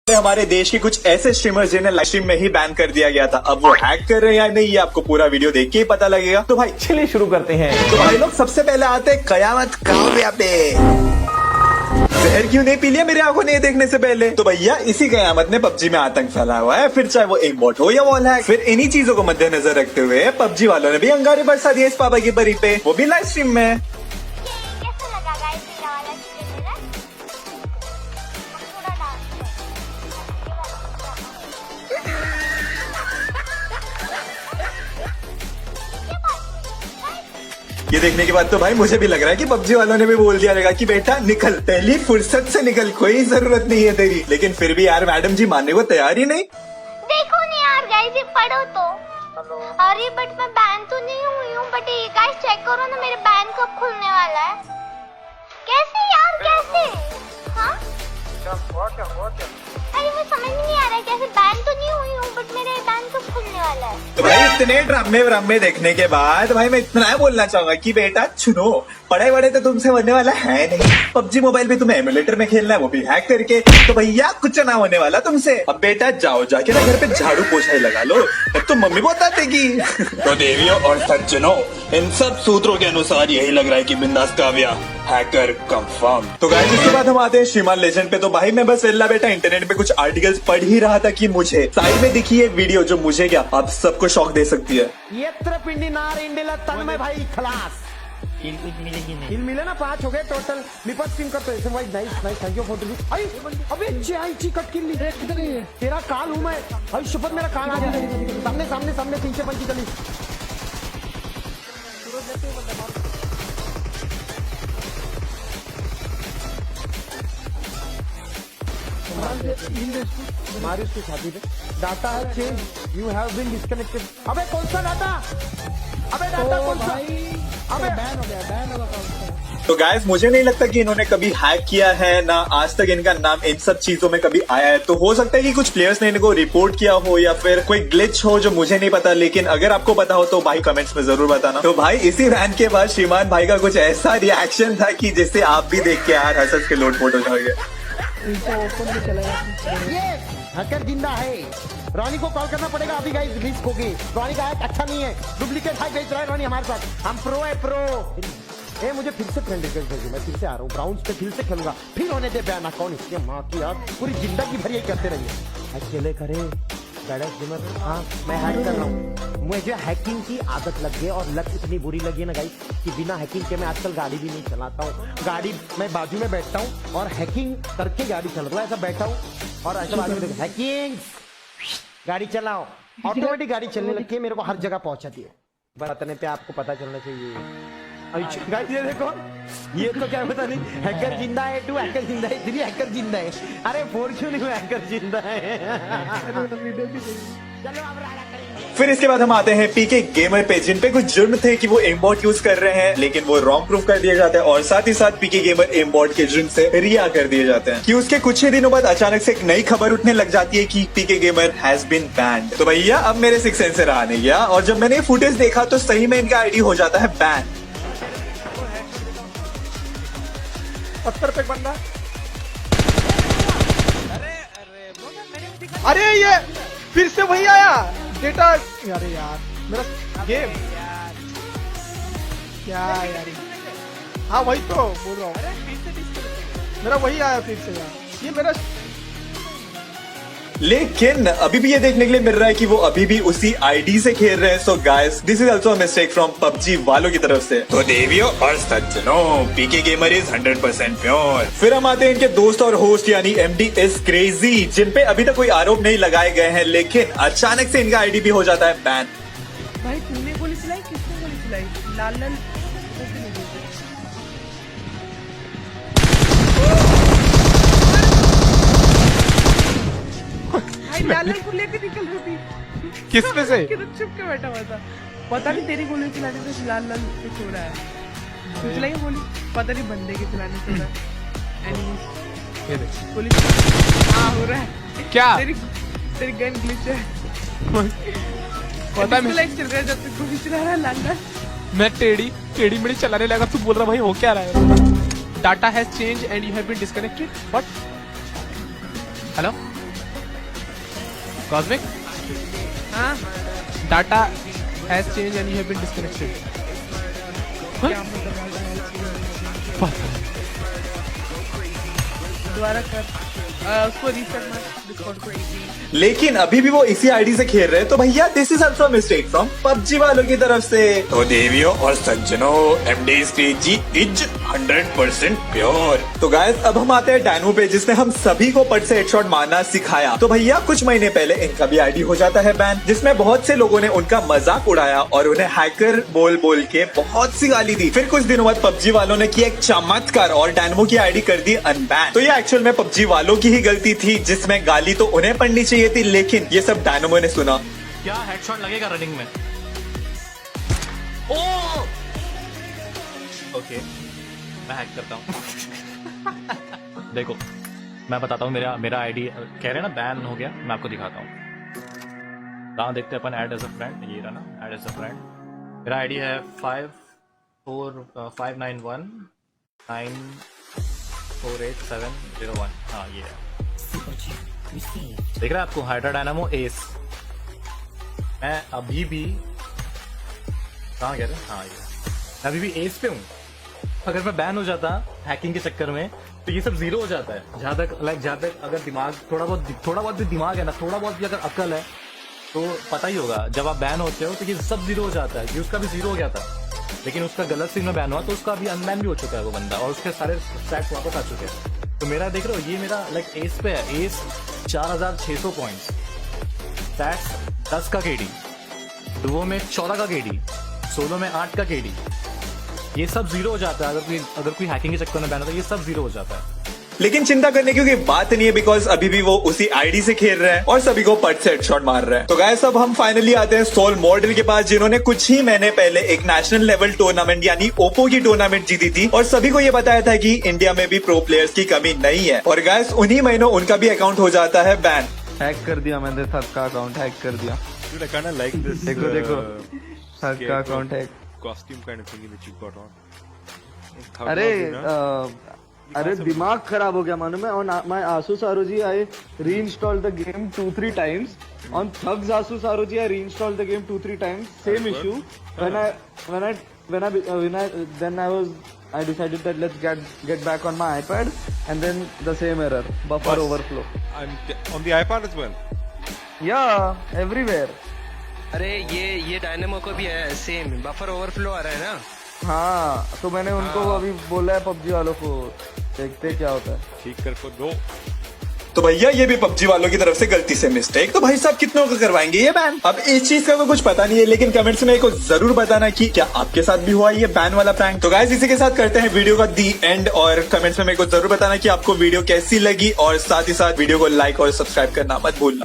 हमारे देश के कुछ ऐसे स्ट्रीमर्स जिन्हें लाइव स्ट्रीम में ही बैन कर दिया गया था। अब वो हैक कर रहे हैं या नहीं, ये आपको पूरा वीडियो देख के ही पता लगेगा। तो भाई चलिए शुरू करते हैं। तो भाई लोग सबसे पहले आते हैं कयामत काव्या पे। जहर क्यों नहीं पी लिया मेरी आंखों ने देखने से पहले? तो भैया इसी कयामत ने पबजी में आतंक फैलाया हुआ है, फिर चाहे वो एक बॉट हो या वॉल हैक। फिर इन्हीं चीजों को मद्देनजर रखते हुए पबजी वालों ने भी अंगारे बरसा दिए इस पापा की परी पे, वो भी लाइव स्ट्रीम में। कैसा लगा गाइस मेरा वाला ट्रेलर? थोड़ा डांस ये देखने के बाद तो भाई मुझे भी लग रहा है कि पबजी वालों ने भी बोल दिया रहेगा कि बेटा निकल, पहली फुर्सत से निकल, कोई जरूरत नहीं है तेरी। लेकिन फिर भी यार मैडम जी मानने को तैयार ही नहीं। देखो नहीं यार गाइस, ये पढ़ो तो। अरे बट मैं बैन तो नहीं हुई हूँ, बट ये गाइस चेक करो ना, मेरे बैन कब खुलने वाला है? कैसे यार, कैसे? हाँ अरे मैं समझ नहीं आ रहा है कैसे। बैन तो नहीं हुई हूँ बट मेरे बैन कब खुलने वाला है? तो भाई इतने ड्रामे देखने के बाद भाई मैं इतना बोलना चाहूंगा कि बेटा सुनो, पढ़ाई वढ़ाई तो तुमसे होने वाला है नहीं। पबजी मोबाइल पे तुम्हें एमुलेटर में खेलना है, वो भी हैक करके, तो भैया कुछ ना होने वाला तुमसे। अब बेटा जाओ जाके ना घर पे झाड़ू पोछा ही लगा लो, तब तो मम्मी बता देगी। तो देवियों और सज्जनों, इन सब सूत्रों के अनुसार यही लग रहा है कि बिंदास काव्या हैकर कंफर्म। तो गाइस इसके बाद हम आते हैं श्रीमान लेजेंड पे। तो भाई मैं बस वेल्ला बेटा इंटरनेट पे कुछ आर्टिकल्स पढ़ ही रहा था कि मुझे साइड में दिखी एक वीडियो जो मुझे क्या आप सबको शॉक दे सकती है। यत्र पिंडी नार इंडेला तन में भाई खलास हिल मिले ना, 5 हो गए टोटल। निपट स्क्रीन करते हैं भाई। Nice nice, thank you for this. आई अबे ची कट किल ली। किधर है? तेरा काल हूं मैं। भाई शपथ मेरा काल आ गया। सामने सामने सामने पीछे पंची चली। हमारी उसकी छाती पे डाटा है change, you have been disconnected. अबे कौन सा डाटा? अबे डाटा कौन सा? अबे बैन हो गया। तो गाइस मुझे नहीं लगता कि इन्होंने कभी हैक किया है, ना आज तक इनका नाम इन सब चीजों में कभी आया है। तो हो सकता है कि कुछ प्लेयर्स ने इनको रिपोर्ट किया हो या फिर कोई ग्लिच हो जो मुझे नहीं पता। लेकिन अगर आपको पता हो तो भाई कमेंट्स में जरूर बताना। तो भाई इसी बैन के बाद श्रीमान भाई का कुछ ऐसा रिएक्शन था कि जिससे आप भी देख के यार हंस के लोटपोट हो जाओगे। ये हैकर जिंदा है। रॉनी को कॉल करना पड़ेगा अभी गाइस, रिस्क होगी। रॉनी का हैक अच्छा नहीं है, डुप्लीकेट हैक भेज रहा है रॉनी हमारे साथ। हम प्रो है प्रो। ए मुझे फिर से फ्रेंड रिक्वेस्ट भेजो, मैं फिर से आ रहा हूँ ब्राउन्स पे, फिर से खेलूंगा। फिर होने दे बैन अकाउंट। इसके माँ की यार पूरी जिंदगी भर यही करते रहिए। अकेले करे हाँ मैं हैक कर रहा हूँ। मुझे हैकिंग की आदत लग गई और लत इतनी बुरी लगी है ना गाइस कि बिना हैकिंग के मैं आजकल गाड़ी भी नहीं चलाता हूँ। गाड़ी मैं बाजू में बैठता हूँ और हैकिंग करके गाड़ी चलाता हूँ। ऐसा बैठा हूँ और ऐसा बाजू में हैकिंग गाड़ी चलाओ, ऑटोमेटिक गाड़ी चलने लगती है, मेरे को हर जगह पहुंचाती है। बताने पे आपको पता चलना चाहिए। गाइस ये देखो, ये तो क्या पता नहीं, हैकर जिंदा है, 2 हैकर जिंदा है, 3 हैकर जिंदा है। अरे 4 क्यों नहीं हैकर जिंदा है? चलो अब राडा करेंगे। फिर इसके बाद हम आते हैं पीके गेमर पे, जिन पे कुछ जुर्म थे कि वो एमबॉट यूज कर रहे हैं, लेकिन वो रॉन्ग प्रूफ कर दिया जाता है और साथ ही साथ पीके गेमर एमबॉट के जुर्म से रिहा कर दिए जाते हैं कि उसके कुछ ही दिनों बाद अचानक से एक नई खबर उठने लग जाती है कि पीके गेमर हैज बीन बैंड। तो भैया अब मेरे सिक्स सेंस से रहा नहीं गया और जब मैंने फुटेज देखा तो सही में इनका आईडी हो जाता है बैन। पत्थर पे बंदा। अरे ये फिर से वही आया डेटा। अरे यार मेरा गेम क्या यार। हाँ वही तो बोल रहा हूँ, मेरा वही आया फिर से यार। ये मेरा लेकिन अभी भी ये देखने के लिए मिल रहा है कि वो अभी भी उसी आईडी से खेल रहे हैं। So guys this is also a mistake from PUBG वालों की तरफ से। तो देवियों और सज्जनों, पीके गेमर इज 100% प्योर। फिर हम आते हैं इनके दोस्त और होस्ट यानी एमडी इज क्रेजी, जिन पे अभी तक कोई आरोप नहीं लगाए गए हैं, लेकिन अचानक से इनका आईडी भी हो जाता है बैन। भाई तूने गोली चलाई, किसने गोली चलाई? लाल लाल भाई लाल लाल को लेके निकल रही थी। किस पे से? चुप के बैठा हुआ था, पता नहीं तेरी गोली चलाने से लाल लाल पे सो रहा है। तू चलाई गोली, पता नहीं बंदे के चलाने से हो रहा है। एनिमीज गोली हाँ हो रहा है क्या? तेरी गन ग्लिच है। पता नहीं लाइक चल रहा है जब तक गोली चला रहा है लाल लाल। मैं टेढ़ी मेढ़ी चलाने लगा, तू बोल रहा भाई हो क्या रहा है? Data has change and you have been disconnected. What? Hello Cosmic, हाँ data has changed and you have been disconnected. क्या मतलब दोबारा कर उसको रीसेट मार डिस्कॉर्ड को 18। लेकिन अभी भी वो इसी आईडी से खेल रहे हैं, तो भैया this is also mistake from PUBG वालों की तरफ से। तो देवियों और सज्जनों, एमडी स्ट्रेटजी इज 100% प्योर। तो गाइस अब हम आते हैं डायनो पे, जिसने हम सभी को पट से हेडशॉट मारना सिखाया। तो भैया कुछ महीने पहले इनका भी आईडी हो जाता है बैन, जिसमें बहुत से लोगों ने उनका मजाक उड़ाया और उन्हें हैकर बोल बोल के बहुत सी गाली दी। फिर कुछ दिनों बाद पबजी वालों ने किया एक चमत्कार और डायनो की आईडी कर दी अनबैन। तो ये एक्चुअल में पबजी वालों की ही गलती थी, जिसमें गाली तो उन्हें पड़नी चाहिए थी, लेकिन ये सब डायनोमो ने सुना। क्या हेडशॉट लगेगा रनिंग में? ओ ओके, मैं हैक करता हूँ। देखो मैं बताता हूँ, मेरा आईडी कह रहे हैं ना बैन हो गया, मैं आपको दिखाता हूँ। कहाँ देखते हैं अपन, ऐड एज अ फ्रेंड, ये रहा ना, ऐड एज अ फ्रेंड। मेरा आईडी है 54919487001। हाँ ये है, देख रहा है आपको, हाइड्रा डायनामो एस। मैं अभी भी कहाँ कह रहे हैं, हाँ ये मैं अभी भी एस पे हूँ। अगर मैं बैन हो जाता हैकिंग के चक्कर में तो ये सब जीरो हो जाता है। जहाँ तक अगर दिमाग थोड़ा बहुत भी दिमाग है ना, थोड़ा बहुत भी अगर अकल है तो पता ही होगा, जब आप बैन होते हो तो ये सब जीरो हो जाता है। ये उसका भी जीरो हो गया था, लेकिन उसका गलत सीन में बैन हुआ तो उसका अभी अनबैन भी हो चुका है वो बंदा, और उसके सारे स्टैट्स वापस आ चुके हैं। तो मेरा देख रहे हो, ये मेरा लाइक एस पे है, एस 4600 पॉइंट्स, स्टैट्स 10 का केडी, डुओ में 14 का केडी, सोलो में 8 का केडी। ये सब जीरो हो जाता है अगर कोई हैकिंग के चक्कर में बैन होता है, ये सब जीरो हो जाता है। लेकिन चिंता करने की कोई बात नहीं है, बिकॉज अभी भी वो उसी आईडी से खेल रहे हैं और सभी को पट से हेडशॉट मार रहे हैं। तो गाइस अब हम फाइनली आते हैं सोल मॉडल के पास, जिन्होंने कुछ ही महीने पहले एक नेशनल लेवल टूर्नामेंट यानी ओप्पो की टूर्नामेंट जीती थी और सभी को ये बताया था कि इंडिया में भी प्रो प्लेयर्स की कमी नहीं है। और गाइस उन्हीं महीनों उनका भी अकाउंट हो जाता है बैन। हैक कर दिया मैंने, सबका अकाउंट हैक कर दिया। Dude, I kind of like this. देखो सबका account hack. Costume kind of thingy that you got on. अरे दिमाग खराब हो गया मानो। मैं on my Asus ROG I reinstalled the game 2-3 times. On Thugs Asus ROG I reinstalled the game 2-3 times. Same issue. I decided that let's get back on my iPad, and then the same error, buffer overflow. And on the iPad as well. Yeah, everywhere. अरे ये dynamo को भी है same, buffer overflow आ रहा है ना। हाँ, तो मैंने उनको अभी बोला है पबजी वालों को, देखते क्या होता है। ठीक कर को दो। तो भैया ये भी पबजी वालों की तरफ से गलती से मिस्टेक। तो भाई साहब कितनों को करवाएंगे ये बैन? अब इस चीज का तो कुछ पता नहीं है, लेकिन कमेंट्स में को जरूर बताना कि क्या आपके साथ भी हुआ ये बैन वाला प्रैंक। तो गाइस इसी के साथ करते हैं वीडियो का दी एंड, और कमेंट्स में मेरे को जरूर बताना कि आपको वीडियो कैसी लगी, और साथ ही साथ वीडियो को लाइक और सब्सक्राइब करना मत भूलना।